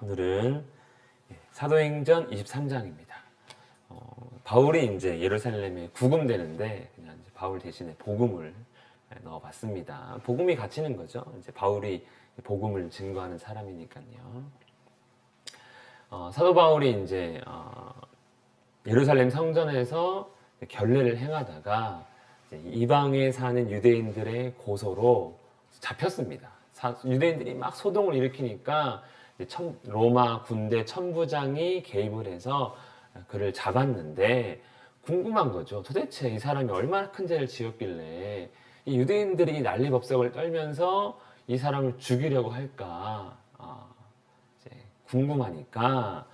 오늘은 사도행전 23장입니다. 바울이 이제 예루살렘에 구금되는데 그냥 이제 바울 대신에 복음을 넣어봤습니다. 복음이 갇히는 거죠. 이제 바울이 복음을 증거하는 사람이니까요. 사도 바울이 이제 예루살렘 성전에서 결례를 행하다가 이제 이방에 사는 유대인들의 고소로 잡혔습니다. 유대인들이 막 소동을 일으키니까 로마 군대 천부장이 개입을 해서 그를 잡았는데 궁금한 거죠. 도대체 이 사람이 얼마나 큰 죄를 지었길래 이 유대인들이 난리법석을 떨면서 이 사람을 죽이려고 할까 이제 궁금하니까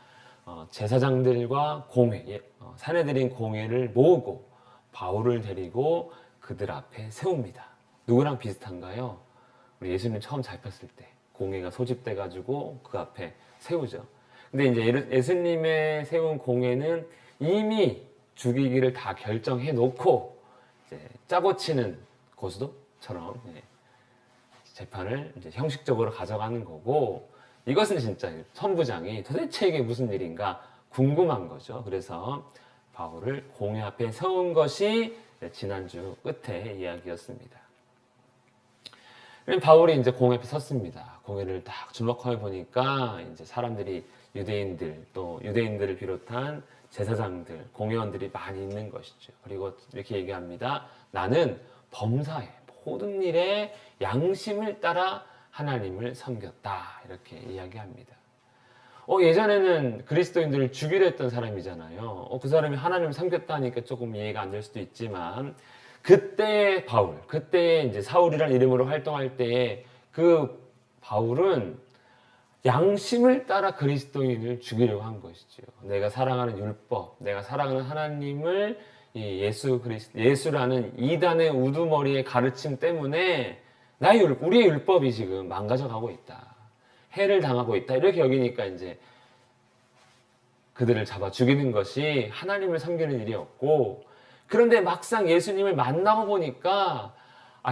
제사장들과 공회, 사내들인 공회를 모으고 바울을 데리고 그들 앞에 세웁니다. 누구랑 비슷한가요? 우리 예수님 처음 잡혔을 때 공회가 소집돼가지고 그 앞에 세우죠. 근데 이제 예수님의 세운 공회는 이미 죽이기를 다 결정해 놓고 이제 짜고 치는 고스톱처럼 재판을 이제 형식적으로 가져가는 거고, 이것은 진짜 선부장이 도대체 이게 무슨 일인가 궁금한 거죠. 그래서 바울을 공회 앞에 세운 것이 지난주 끝에 이야기였습니다. 바울이 이제 공회 앞에 섰습니다. 공회를 딱 주목하여 보니까 이제 사람들이 유대인들을 비롯한 제사장들, 공회원들이 많이 있는 것이죠. 그리고 이렇게 얘기합니다. 나는 범사에 모든 일에 양심을 따라 하나님을 섬겼다. 이렇게 이야기합니다. 예전에는 그리스도인들을 죽이려 했던 사람이잖아요. 그 사람이 하나님을 섬겼다니까 조금 이해가 안 될 수도 있지만, 그때 그때 이제 사울이라는 이름으로 활동할 때에 그 바울은 양심을 따라 그리스도인을 죽이려고 한 것이죠. 내가 사랑하는 율법, 내가 사랑하는 하나님을 예수라는 이단의 우두머리의 가르침 때문에 우리의 율법이 지금 망가져가고 있다. 해를 당하고 있다. 이렇게 여기니까 이제 그들을 잡아 죽이는 것이 하나님을 섬기는 일이었고, 그런데 막상 예수님을 만나고 보니까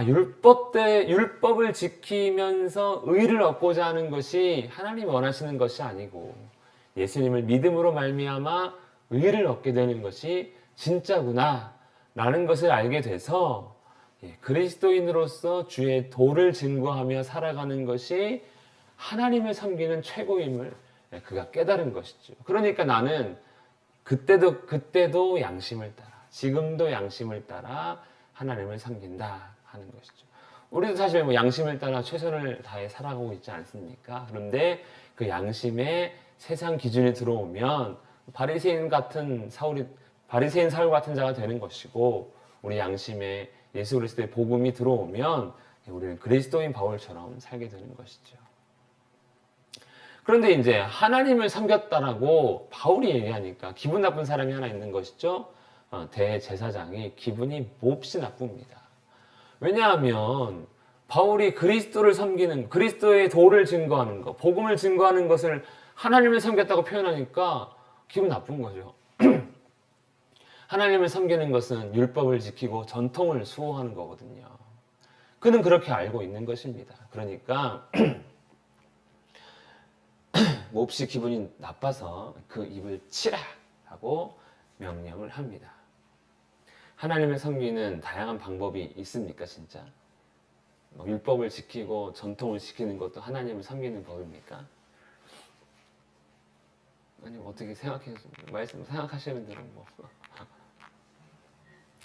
율법을 지키면서 의를 얻고자 하는 것이 하나님이 원하시는 것이 아니고 예수님을 믿음으로 말미암아 의를 얻게 되는 것이 진짜구나 라는 것을 알게 돼서 그리스도인으로서 주의 도를 증거하며 살아가는 것이 하나님을 섬기는 최고임을 그가 깨달은 것이죠. 그러니까 나는 그때도 양심을 따라, 지금도 양심을 따라 하나님을 섬긴다 하는 것이죠. 우리도 사실 양심을 따라 최선을 다해 살아가고 있지 않습니까? 그런데 그 양심에 세상 기준이 들어오면 바리새인 사울 같은 자가 되는 것이고, 우리 양심에 예수 그리스도의 복음이 들어오면 우리는 그리스도인 바울처럼 살게 되는 것이죠. 그런데 이제 하나님을 섬겼다라고 바울이 얘기하니까 기분 나쁜 사람이 하나 있는 것이죠. 대제사장이 기분이 몹시 나쁩니다. 왜냐하면 바울이 그리스도를 섬기는, 그리스도의 도를 증거하는 것, 복음을 증거하는 것을 하나님을 섬겼다고 표현하니까 기분 나쁜 거죠. 하나님을 섬기는 것은 율법을 지키고 전통을 수호하는 거거든요. 그는 그렇게 알고 있는 것입니다. 그러니까 몹시 기분이 나빠서 그 입을 치라 하고 명령을 합니다. 하나님을 섬기는 다양한 방법이 있습니까, 진짜? 율법을 지키고 전통을 지키는 것도 하나님을 섬기는 법입니까? 아니, 어떻게 생각하시는 분들은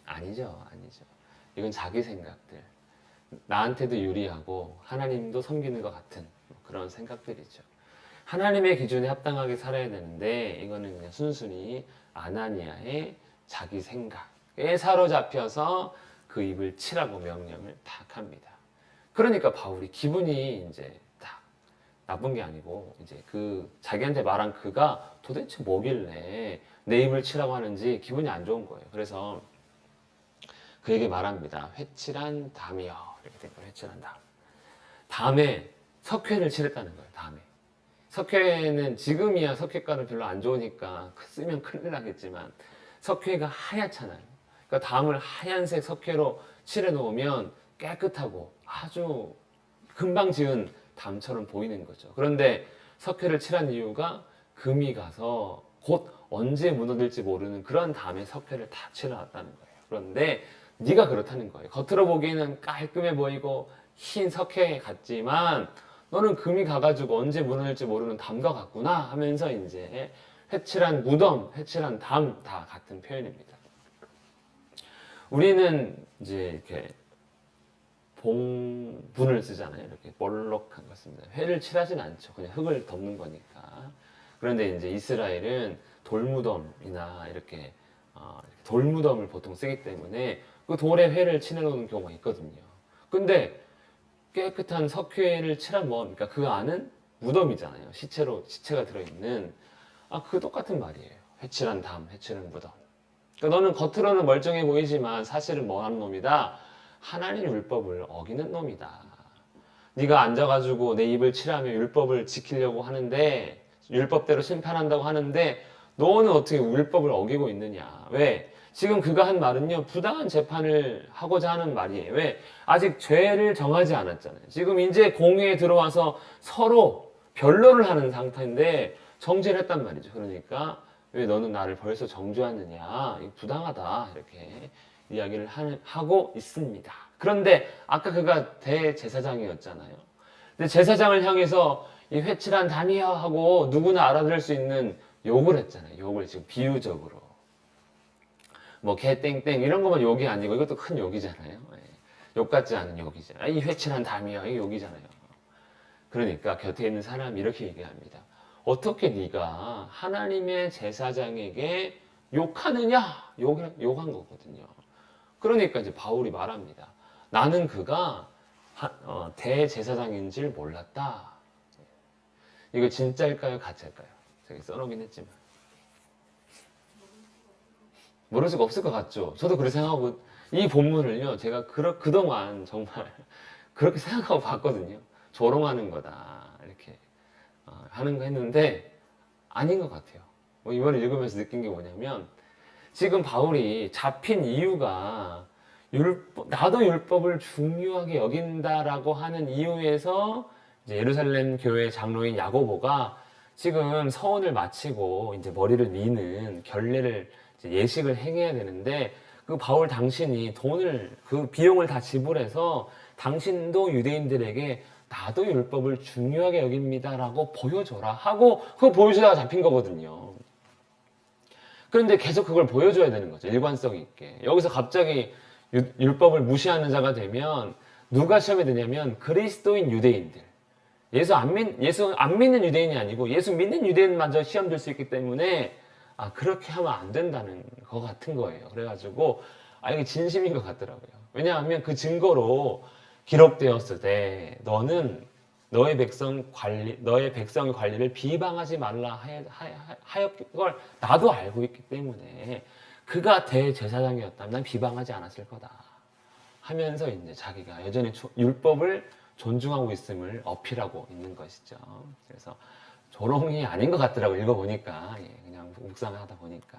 아니죠. 이건 자기 생각들. 나한테도 유리하고 하나님도 섬기는 것 같은 그런 생각들이죠. 하나님의 기준에 합당하게 살아야 되는데 이거는 그냥 순순히 아나니아의 자기 생각에 사로잡혀서 그 입을 치라고 명령을 딱 합니다. 그러니까 바울이 기분이 이제 딱 나쁜 게 아니고, 이제 자기한테 말한 그가 도대체 뭐길래 내 입을 치라고 하는지 기분이 안 좋은 거예요. 그래서 그에게 말합니다. 회칠한 담이여. 이렇게 된 거예요. 회칠한 담. 담에 석회를 칠했다는 거예요. 담에. 석회는 지금이야 석회가는 별로 안 좋으니까 쓰면 큰일 나겠지만 석회가 하얗잖아요. 그러니까 담을 하얀색 석회로 칠해 놓으면 깨끗하고 아주 금방 지은 담처럼 보이는 거죠. 그런데 석회를 칠한 이유가 금이 가서 곧 언제 무너질지 모르는 그런 다음에 석회를 다 칠해놨다는 거예요. 그런데 네가 그렇다는 거예요. 겉으로 보기에는 깔끔해 보이고 흰 석회 같지만 너는 금이 가가지고 언제 무너질지 모르는 담과 같구나 하면서 이제 회칠한 무덤, 회칠한 담 다 같은 표현입니다. 우리는 이제 이렇게 봉분을 쓰잖아요. 이렇게 볼록한 거 씁니다. 회를 칠하진 않죠. 그냥 흙을 덮는 거니까. 그런데 이제 이스라엘은 돌무덤이나 이렇게 돌무덤을 보통 쓰기 때문에 그 돌에 회를 칠해놓는 경우가 있거든요. 근데 깨끗한 석회를 칠한 뭐합니까? 그 안은 무덤이잖아요. 시체가 들어있는. 그 똑같은 말이에요. 회칠한 담, 회칠한 무덤. 그러니까 너는 겉으로는 멀쩡해 보이지만 사실은 뭐하는 놈이다? 하나님 율법을 어기는 놈이다. 네가 앉아가지고 내 입을 칠하며 율법을 지키려고 하는데 율법대로 심판한다고 하는데 너는 어떻게 율법을 어기고 있느냐? 왜? 지금 그가 한 말은요, 부당한 재판을 하고자 하는 말이에요. 왜? 아직 죄를 정하지 않았잖아요. 지금 이제 공회에 들어와서 서로 변론을 하는 상태인데 정죄를 했단 말이죠. 그러니까 왜 너는 나를 벌써 정죄하느냐? 이거 부당하다. 이렇게 이야기를 하고 있습니다. 그런데 아까 그가 대제사장이었잖아요. 근데 제사장을 향해서 이 회칠한 담이여 하고 누구나 알아들을 수 있는 욕을 했잖아요. 욕을 지금 비유적으로. 뭐 개땡땡 이런 거만 욕이 아니고 이것도 큰 욕이잖아요. 욕 같지 않은 욕이죠. 이 회칠한 담이여 이 욕이잖아요. 그러니까 곁에 있는 사람이 이렇게 얘기합니다. 어떻게 네가 하나님의 제사장에게 욕하느냐? 욕한 거거든요. 그러니까 이제 바울이 말합니다. 나는 그가 대제사장인 줄 몰랐다. 이거 진짜일까요? 가짜일까요? 제가 써놓긴 했지만. 모를 수가 없을 것 같죠? 저도 그렇게 생각하고, 이 본문을요, 제가 그동안 정말 그렇게 생각하고 봤거든요. 조롱하는 거다. 이렇게 하는 거 했는데, 아닌 것 같아요. 이번에 읽으면서 느낀 게 뭐냐면, 지금 바울이 잡힌 이유가 나도 율법을 중요하게 여긴다라고 하는 이유에서 이제 예루살렘 교회 장로인 야고보가 지금 서원을 마치고 이제 머리를 미는 결례를 예식을 행해야 되는데 그 바울 당신이 그 비용을 다 지불해서 당신도 유대인들에게 나도 율법을 중요하게 여깁니다라고 보여줘라 하고 그거 보여주다가 잡힌 거거든요. 그런데 계속 그걸 보여줘야 되는 거죠. 일관성 있게. 여기서 갑자기 율법을 무시하는 자가 되면 누가 시험에 드냐면 그리스도인 유대인들. 예수 안 믿는 유대인이 아니고 예수 믿는 유대인마저 시험 들 수 있기 때문에 그렇게 하면 안 된다는 것 같은 거예요. 그래가지고 이게 진심인 것 같더라고요. 왜냐하면 그 증거로 기록되었을 때 너는 너의 백성의 관리를 비방하지 말라 하였던 걸 나도 알고 있기 때문에 그가 대제사장이었다면 난 비방하지 않았을 거다 하면서 이제 자기가 여전히 율법을 존중하고 있음을 어필하고 있는 것이죠. 그래서 조롱이 아닌 것 같더라고 읽어보니까 그냥 묵상을 하다 보니까.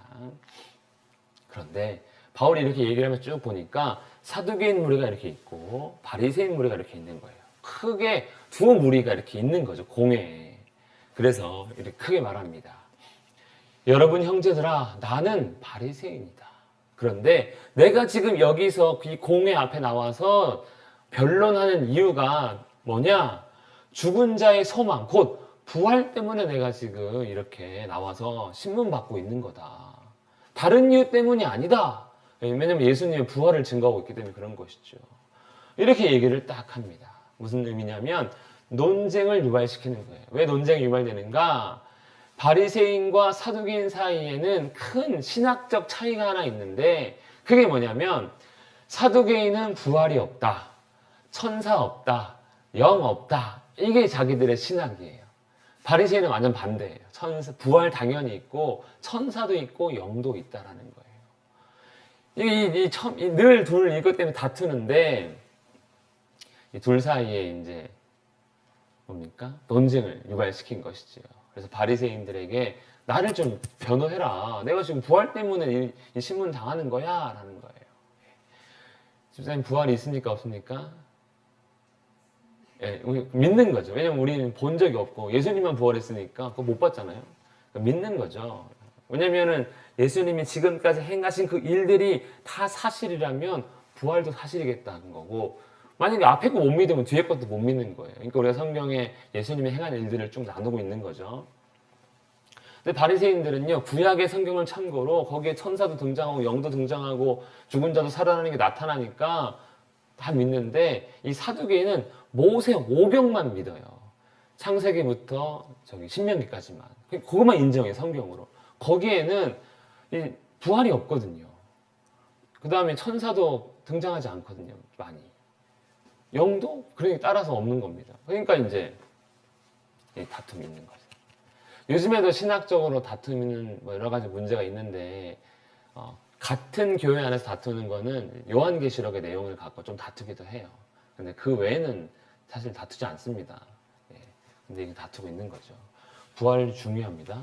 그런데 바울이 이렇게 얘기를 하면서 쭉 보니까 사두개인 무리가 이렇게 있고 바리새인 무리가 이렇게 있는 거예요. 크게 두 무리가 이렇게 있는 거죠. 공회에. 그래서 이렇게 크게 말합니다. 여러분 형제들아, 나는 바리새인이다. 그런데 내가 지금 여기서 이 공회 앞에 나와서 변론하는 이유가 뭐냐? 죽은 자의 소망, 곧 부활 때문에 내가 지금 이렇게 나와서 신문 받고 있는 거다. 다른 이유 때문이 아니다. 왜냐면 예수님의 부활을 증거하고 있기 때문에 그런 것이죠. 이렇게 얘기를 딱 합니다. 무슨 의미냐면 논쟁을 유발시키는 거예요. 왜 논쟁이 유발되는가? 바리새인과 사두개인 사이에는 큰 신학적 차이가 하나 있는데 그게 뭐냐면 사두개인은 부활이 없다. 천사 없다. 영 없다. 이게 자기들의 신학이에요. 바리새인은 완전 반대예요. 부활 당연히 있고 천사도 있고 영도 있다라는 거예요. 늘 둘 이것 때문에 다투는데 이 둘 사이에 이제 뭡니까? 논쟁을 유발시킨 것이지요. 그래서 바리새인들에게 나를 좀 변호해라. 내가 지금 부활 때문에 이 신문 당하는 거야 라는 거예요. 집사님 부활이 있습니까? 없습니까? 예, 믿는 거죠. 왜냐면 우리는 본 적이 없고 예수님만 부활했으니까 그거 못 봤잖아요. 그러니까 믿는 거죠. 왜냐면은 예수님이 지금까지 행하신 그 일들이 다 사실이라면 부활도 사실이겠다는 거고, 만약에 앞에 거 못 믿으면 뒤에 것도 못 믿는 거예요. 그러니까 우리가 성경에 예수님이 행한 일들을 쭉 나누고 있는 거죠. 근데 바리새인들은요, 구약의 성경을 참고로 거기에 천사도 등장하고 영도 등장하고 죽은 자도 살아나는 게 나타나니까 다 믿는데, 이 사두개인은 모세 오경만 믿어요. 창세기부터 저기 신명기까지만. 그것만 인정해, 성경으로. 거기에는 이 부활이 없거든요. 그 다음에 천사도 등장하지 않거든요, 많이. 영도 그러니 따라서 없는 겁니다. 그러니까 이제 다툼이 있는 거죠. 요즘에도 신학적으로 다투는 뭐 여러 가지 문제가 있는데, 같은 교회 안에서 다투는 거는 요한계시록의 내용을 갖고 좀 다투기도 해요. 근데 그 외에는 사실 다투지 않습니다. 예. 근데 이게 다투고 있는 거죠. 부활이 중요합니다.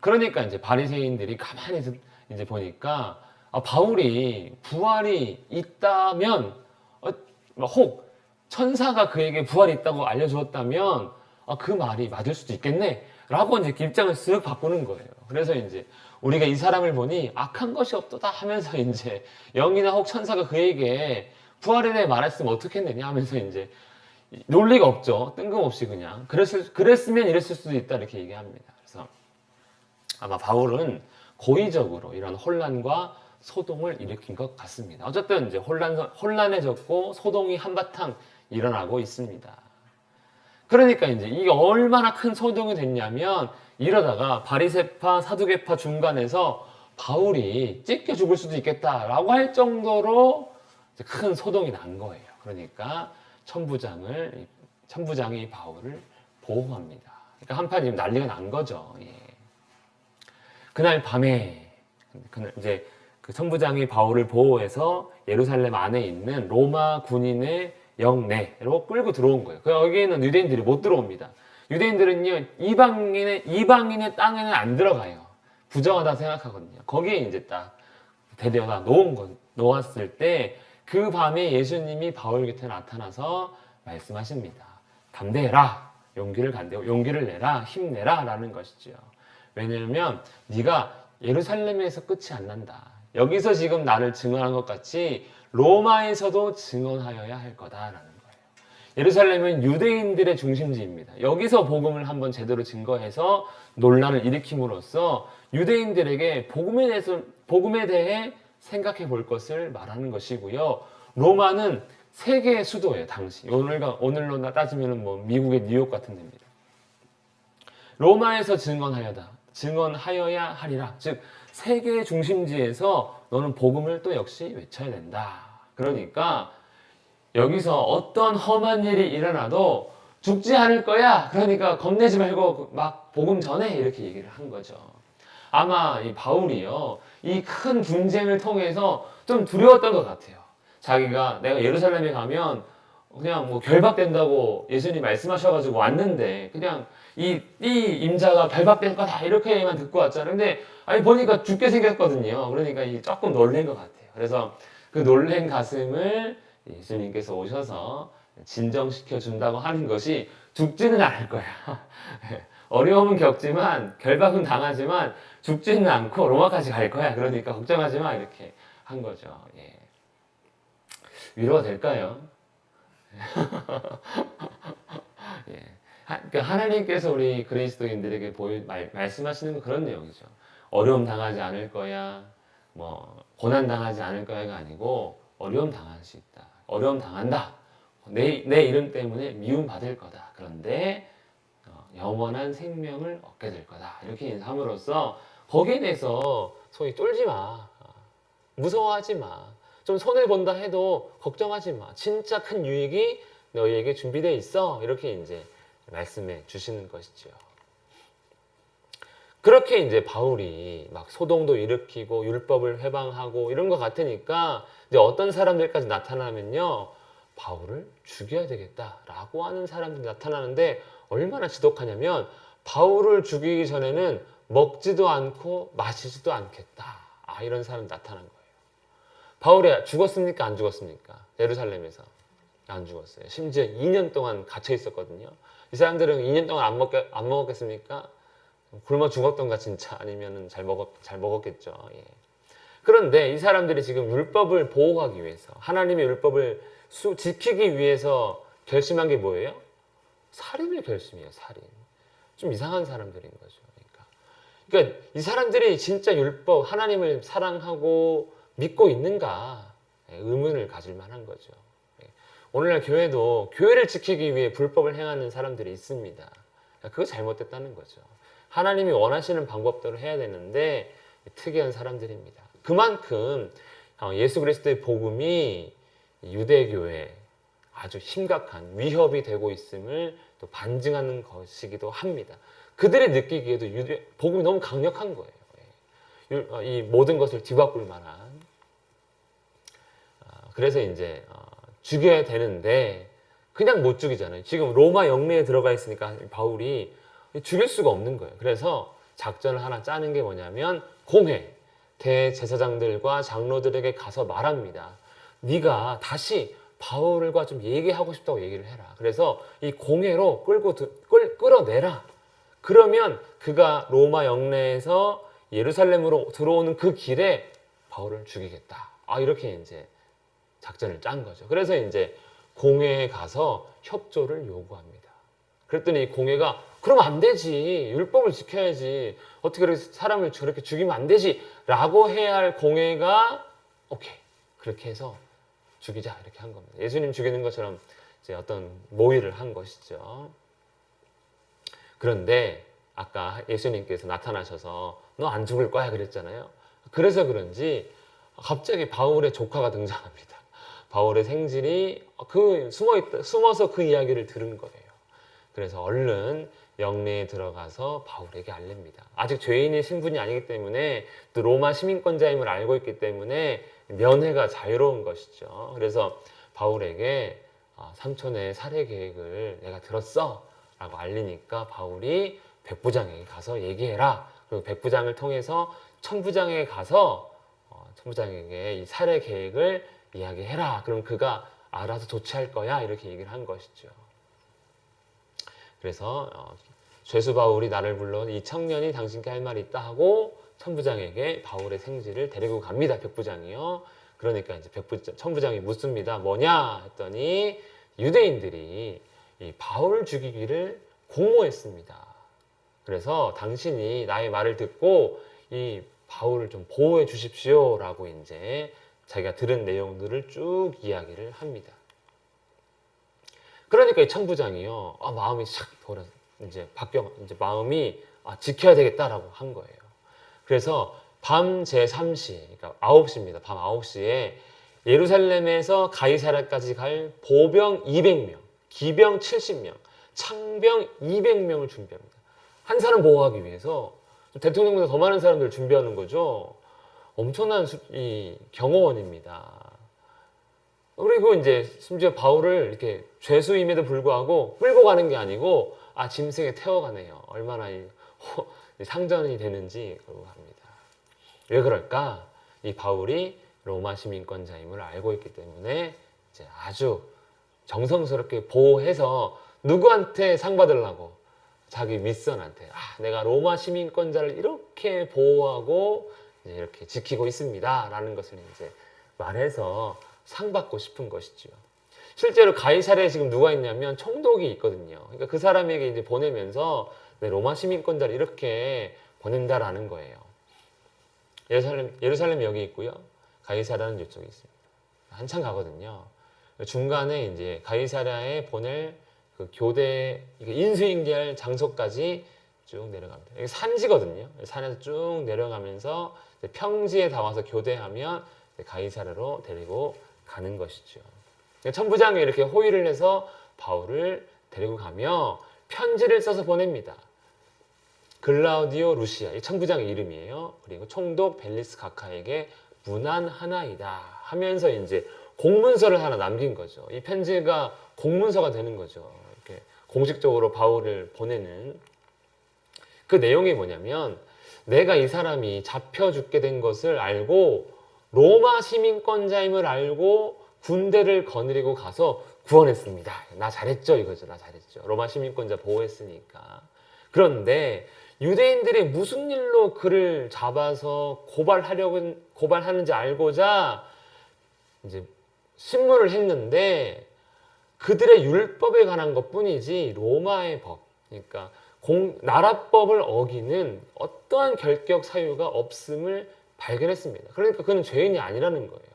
그러니까 이제 바리새인들이 가만히 이제 보니까 바울이 부활이 있다면, 혹 천사가 그에게 부활이 있다고 알려주었다면 그 말이 맞을 수도 있겠네 라고 이제 입장을 쓱 바꾸는 거예요. 그래서 이제 우리가 이 사람을 보니 악한 것이 없도다 하면서 이제 영이나 혹 천사가 그에게 부활에 대해 말했으면 어떻겠느냐 하면서 이제 논리가 없죠. 뜬금없이 그냥 그랬으면 이랬을 수도 있다 이렇게 얘기합니다. 그래서 아마 바울은 고의적으로 이런 혼란과 소동을 일으킨 것 같습니다. 어쨌든 이제 혼란해졌고 소동이 한바탕 일어나고 있습니다. 그러니까 이제 이게 얼마나 큰 소동이 됐냐면, 이러다가 바리새파 사두개파 중간에서 바울이 찢겨 죽을 수도 있겠다라고 할 정도로 큰 소동이 난 거예요. 그러니까 천부장이 바울을 보호합니다. 그러니까 한판 지금 난리가 난 거죠. 예. 그날 밤에 이제 그 천부장이 바울을 보호해서 예루살렘 안에 있는 로마 군인의 영내로 끌고 들어온 거예요. 여기에는 유대인들이 못 들어옵니다. 유대인들은요, 이방인의 땅에는 안 들어가요. 부정하다 생각하거든요. 거기에 이제 딱 데려다 놓았을 때, 그 밤에 예수님이 바울 곁에 나타나서 말씀하십니다. 담대해라. 용기를 내라. 힘내라. 라는 것이죠. 왜냐하면 네가 예루살렘에서 끝이 안 난다. 여기서 지금 나를 증언한 것 같이 로마에서도 증언하여야 할 거다라는 거예요. 예루살렘은 유대인들의 중심지입니다. 여기서 복음을 한번 제대로 증거해서 논란을 일으킴으로써 유대인들에게 복음에 대해 생각해 볼 것을 말하는 것이고요. 로마는 세계의 수도예요, 당시. 오늘로 따지면 뭐 미국의 뉴욕 같은 데입니다. 로마에서 증언하여야 하리라. 즉, 세계의 중심지에서 너는 복음을 또 역시 외쳐야 된다. 그러니까 여기서 어떤 험한 일이 일어나도 죽지 않을 거야. 그러니까 겁내지 말고 막 복음 전해. 이렇게 얘기를 한 거죠. 아마 이 바울이요, 이 큰 분쟁을 통해서 좀 두려웠던 것 같아요. 자기가 내가 예루살렘에 가면 그냥 뭐 결박된다고 예수님 말씀하셔가지고 왔는데 그냥 이 임자가 결박될 거다 이렇게만 듣고 왔잖아요. 근데 보니까 죽게 생겼거든요. 그러니까 조금 놀란 것 같아요. 그래서 그 놀란 가슴을 예수님께서 오셔서 진정시켜 준다고 하는 것이 죽지는 않을 거야. 어려움은 겪지만, 결박은 당하지만 죽지는 않고 로마까지 갈 거야. 그러니까 걱정하지 마. 이렇게 한 거죠. 예. 위로가 될까요? 예. 그러니까 하나님께서 우리 그리스도인들에게 말씀하시는 건 그런 내용이죠. 어려움 당하지 않을 거야, 뭐 고난 당하지 않을 거야가 아니고 어려움 당할 수 있다. 어려움 당한다. 내 이름 때문에 미움 받을 거다. 그런데 영원한 생명을 얻게 될 거다. 이렇게 인사함으로써 거기에 대해서 소위 쫄지 마. 무서워하지 마. 좀 손해 본다 해도 걱정하지 마. 진짜 큰 유익이 너희에게 준비되어 있어. 이렇게 이제 말씀해 주시는 것이죠. 그렇게 이제 바울이 막 소동도 일으키고 율법을 회방하고 이런 것 같으니까 이제 어떤 사람들까지 나타나면요, 바울을 죽여야 되겠다라고 하는 사람들이 나타나는데 얼마나 지독하냐면, 바울을 죽이기 전에는 먹지도 않고 마시지도 않겠다. 이런 사람이 나타난 거예요. 바울이 죽었습니까? 안 죽었습니까? 예루살렘에서. 안 죽었어요. 심지어 2년 동안 갇혀 있었거든요. 이 사람들은 2년 동안 안 먹었겠습니까? 굶어 죽었던가 진짜 아니면은 잘 먹었겠죠. 예. 그런데 이 사람들이 지금 율법을 보호하기 위해서 하나님의 율법을 지키기 위해서 결심한 게 뭐예요? 살인을 결심해요. 살인. 좀 이상한 사람들인 거죠. 그러니까 이 사람들이 진짜 율법, 하나님을 사랑하고 믿고 있는가 의문을 가질 만한 거죠. 오늘날 교회도 교회를 지키기 위해 불법을 행하는 사람들이 있습니다. 그거 잘못됐다는 거죠. 하나님이 원하시는 방법대로 해야 되는데 특이한 사람들입니다. 그만큼 예수 그리스도의 복음이 유대교회에 아주 심각한 위협이 되고 있음을 또 반증하는 것이기도 합니다. 그들이 느끼기에도 복음이 너무 강력한 거예요. 이 모든 것을 뒤바꿀 만한. 그래서 이제 죽여야 되는데 그냥 못 죽이잖아요. 지금 로마 영내에 들어가 있으니까 바울이 죽일 수가 없는 거예요. 그래서 작전을 하나 짜는 게 뭐냐면 공회, 대제사장들과 장로들에게 가서 말합니다. 네가 다시 바울과 좀 얘기하고 싶다고 얘기를 해라. 그래서 이 공회로 끌어내라. 그러면 그가 로마 영내에서 예루살렘으로 들어오는 그 길에 바울을 죽이겠다. 이렇게 이제 작전을 짠 거죠. 그래서 이제 공회에 가서 협조를 요구합니다. 그랬더니 공회가 그럼 안 되지. 율법을 지켜야지. 어떻게 그렇게 사람을 저렇게 죽이면 안 되지. 라고 해야 할 공회가 오케이. 그렇게 해서 죽이자. 이렇게 한 겁니다. 예수님 죽이는 것처럼 이제 어떤 모의를 한 것이죠. 그런데 아까 예수님께서 나타나셔서 너 안 죽을 거야 그랬잖아요. 그래서 그런지 갑자기 바울의 조카가 등장합니다. 바울의 생질이 숨어서 그 이야기를 들은 거예요. 그래서 얼른 영내에 들어가서 바울에게 알립니다. 아직 죄인의 신분이 아니기 때문에 또 로마 시민권자임을 알고 있기 때문에 면회가 자유로운 것이죠. 그래서 바울에게 삼촌의 살해 계획을 내가 들었어 라고 알리니까 바울이 백부장에게 가서 얘기해라. 그리고 백부장을 통해서 천부장에게 가서 천부장에게 이 살해 계획을 이야기해라. 그럼 그가 알아서 조치할 거야. 이렇게 얘기를 한 것이죠. 그래서 죄수 바울이 나를 불러 이 청년이 당신께 할 말이 있다 하고 천부장에게 바울의 생지를 데리고 갑니다. 백부장이요. 그러니까 이제 천부장이 묻습니다. 뭐냐 했더니 유대인들이 이 바울을 죽이기를 공모했습니다. 그래서 당신이 나의 말을 듣고 이 바울을 좀 보호해 주십시오라고 이제 자기가 들은 내용들을 쭉 이야기를 합니다. 그러니까 이 천부장이요, 마음이 샥 돌아 이제 마음이 지켜야 되겠다라고 한 거예요. 그래서 밤 제3시, 그러니까 9시입니다. 밤 9시에 예루살렘에서 가이사랴까지 갈 보병 200명, 기병 70명, 창병 200명을 준비합니다. 한 사람 보호하기 위해서 대통령보다 더 많은 사람들을 준비하는 거죠. 엄청난 이 경호원입니다. 그리고 이제 심지어 바울을 이렇게 죄수임에도 불구하고 끌고 가는 게 아니고 짐승에 태워가네요. 얼마나 상전이 되는지 그러고 합니다. 왜 그럴까? 이 바울이 로마 시민권자임을 알고 있기 때문에 이제 아주 정성스럽게 보호해서 누구한테 상 받으려고? 자기 윗선한테 내가 로마 시민권자를 이렇게 보호하고 이렇게 지키고 있습니다 라는 것을 이제 말해서 상 받고 싶은 것이죠. 실제로 가이사랴에 지금 누가 있냐면 총독이 있거든요. 그러니까 그 사람에게 이제 보내면서 로마 시민권자를 이렇게 보낸다라는 거예요. 예루살렘 여기 있고요. 가이사랴는 이쪽에 있습니다. 한참 가거든요. 중간에 이제 가이사랴에 보낼 그 교대 인수인계할 장소까지 쭉 내려갑니다. 이게 산지거든요. 산에서 쭉 내려가면서 평지에 다 와서 교대하면 가이사랴로 데리고 가는 것이죠. 천부장이 이렇게 호의를 해서 바울을 데리고 가며 편지를 써서 보냅니다. 글라우디오 루시아, 이 천부장의 이름이에요. 그리고 총독 벨리스 가카에게 문안하나이다 하면서 이제 공문서를 하나 남긴 거죠. 이 편지가 공문서가 되는 거죠. 이렇게 공식적으로 바울을 보내는 그 내용이 뭐냐면 내가 이 사람이 잡혀 죽게 된 것을 알고 로마 시민권자임을 알고 군대를 거느리고 가서 구원했습니다. 나 잘했죠 이거죠. 나 잘했죠. 로마 시민권자 보호했으니까. 그런데 유대인들이 무슨 일로 그를 잡아서 고발하는지 알고자 이제 신문을 했는데 그들의 율법에 관한 것뿐이지 로마의 법, 그러니까 나라법을 어기는 어떠한 결격 사유가 없음을 발견했습니다. 그러니까 그는 죄인이 아니라는 거예요.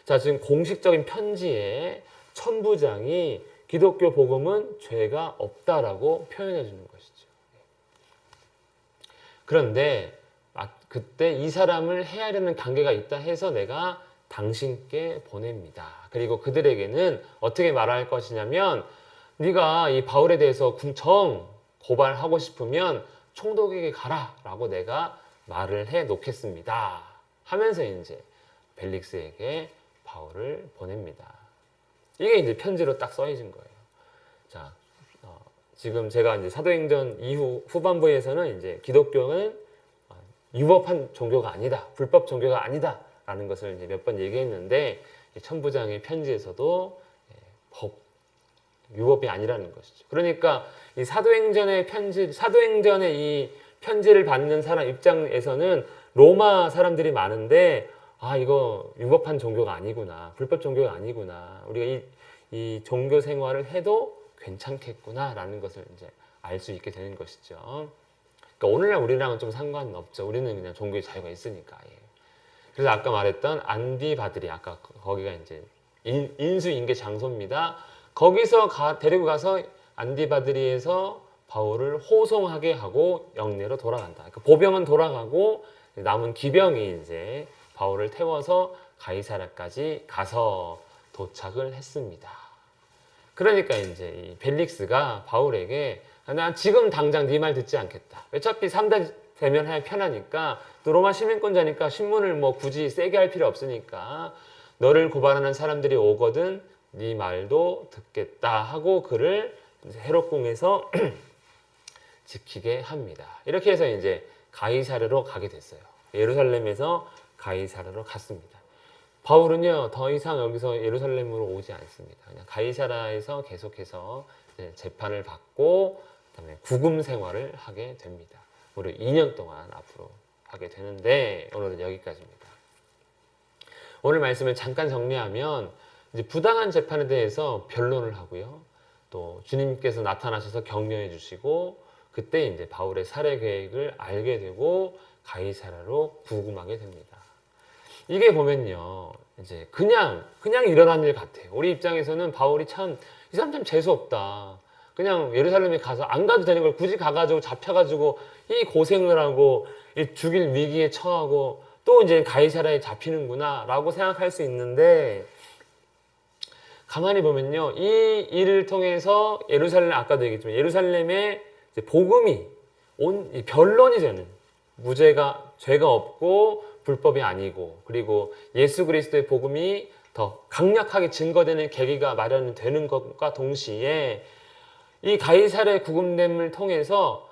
자, 지금 공식적인 편지에 천부장이 기독교 복음은 죄가 없다라고 표현해 주는 것이죠. 그런데 그때 이 사람을 헤아리는 관계가 있다 해서 내가 당신께 보냅니다. 그리고 그들에게는 어떻게 말할 것이냐면 네가 이 바울에 대해서 궁청 고발하고 싶으면 총독에게 가라 라고 내가 말을 해 놓겠습니다 하면서 이제 벨릭스에게 바울을 보냅니다. 이게 이제 편지로 딱 써있는 거예요. 자, 지금 제가 이제 사도행전 이후 후반부에서는 이제 기독교는 유법한 종교가 아니다, 불법 종교가 아니다 라는 것을 이제 몇 번 얘기했는데 천부장의 편지에서도 유법이 아니라는 것이죠. 그러니까 이 사도행전의 이 편지를 받는 사람 입장에서는 로마 사람들이 많은데 이거 유법한 종교가 아니구나, 불법 종교가 아니구나, 우리가 이 종교 생활을 해도 괜찮겠구나 라는 것을 이제 알 수 있게 되는 것이죠. 그러니까 오늘날 우리랑은 좀 상관은 없죠. 우리는 그냥 종교의 자유가 있으니까. 그래서 아까 말했던 안디바드리, 아까 거기가 이제 인수인계 장소입니다. 거기서 데리고 가서 안디바드리에서 바울을 호송하게 하고 영내로 돌아간다. 그러니까 보병은 돌아가고 남은 기병이 이제 바울을 태워서 가이사랴까지 가서 도착을 했습니다. 그러니까 이제 이 벨릭스가 바울에게 난 지금 당장 네 말 듣지 않겠다. 어차피 3대 대면하면 편하니까 또 로마 시민권자니까 신문을 뭐 굳이 세게 할 필요 없으니까 너를 고발하는 사람들이 오거든 네 말도 듣겠다 하고 그를 헤롯궁에서 지키게 합니다. 이렇게 해서 이제 가이사랴로 가게 됐어요. 예루살렘에서 가이사랴로 갔습니다. 바울은요 더 이상 여기서 예루살렘으로 오지 않습니다. 그냥 가이사랴에서 계속해서 재판을 받고 그다음에 구금 생활을 하게 됩니다. 무려 2년 동안 앞으로 하게 되는데 오늘은 여기까지입니다. 오늘 말씀을 잠깐 정리하면 이제 부당한 재판에 대해서 변론을 하고요. 또 주님께서 나타나셔서 격려해 주시고 그때 이제 바울의 살해 계획을 알게 되고 가이사랴로 구금하게 됩니다. 이게 보면요, 이제 그냥 일어난 일 같아요. 우리 입장에서는 바울이 참 이 사람 참 재수 없다. 그냥 예루살렘에 가서 안 가도 되는 걸 굳이 가가지고 잡혀가지고 이 고생을 하고 이 죽일 위기에 처하고 또 이제 가이사랴에 잡히는구나라고 생각할 수 있는데 가만히 보면요, 이 일을 통해서 아까도 얘기했지만 예루살렘에 이제 복음이 변론이 되는 죄가 없고 불법이 아니고 그리고 예수 그리스도의 복음이 더 강력하게 증거되는 계기가 마련되는 것과 동시에 이 가이사랴 구금됨을 통해서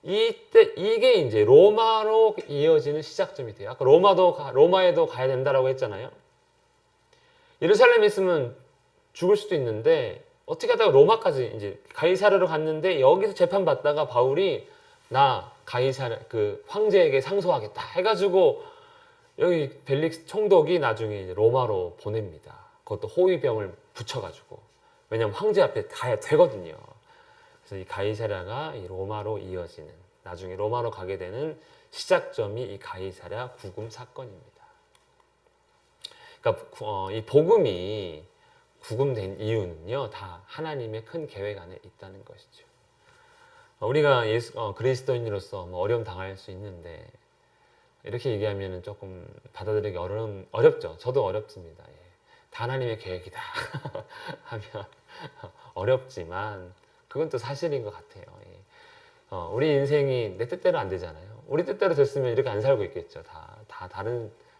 이게 이제 로마로 이어지는 시작점이 돼요. 아까 로마에도 가야 된다라고 했잖아요. 예루살렘에 있으면 죽을 수도 있는데 어떻게 하다가 로마까지 이제 가이사랴로 갔는데 여기서 재판 받다가 바울이 나 가이사랴 그 황제에게 상소하겠다 해가지고 여기 벨릭스 총독이 나중에 이제 로마로 보냅니다. 그것도 호위병을 붙여가지고 왜냐면 황제 앞에 가야 되거든요. 그래서 이 가이사랴가 이 로마로 이어지는 나중에 로마로 가게 되는 시작점이 이 가이사랴 구금 사건입니다. 그러니까 이 복음이 구금된 이유는요 다 하나님의 큰 계획 안에 있다는 것이죠. 우리가 그리스도인으로서 어려움 당할 수 있는데 이렇게 얘기하면 조금 받아들이기 어렵죠. 저도 어렵습니다. 다 하나님의 계획이다 하면 어렵지만 그건 또 사실인 것 같아요. 우리 인생이 내 뜻대로 안 되잖아요. 우리 뜻대로 됐으면 이렇게 안 살고 있겠죠. 다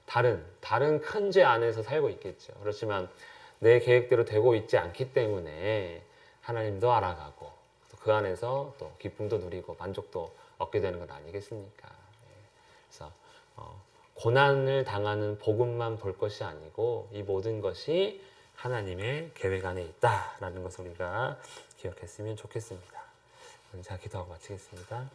다른 큰 죄 안에서 살고 있겠죠. 그렇지만 내 계획대로 되고 있지 않기 때문에 하나님도 알아가고 또 그 안에서 또 기쁨도 누리고 만족도 얻게 되는 것 아니겠습니까? 그래서 고난을 당하는 복음만 볼 것이 아니고 이 모든 것이 하나님의 계획 안에 있다라는 것을 우리가 기억했으면 좋겠습니다. 자, 기도하고 마치겠습니다.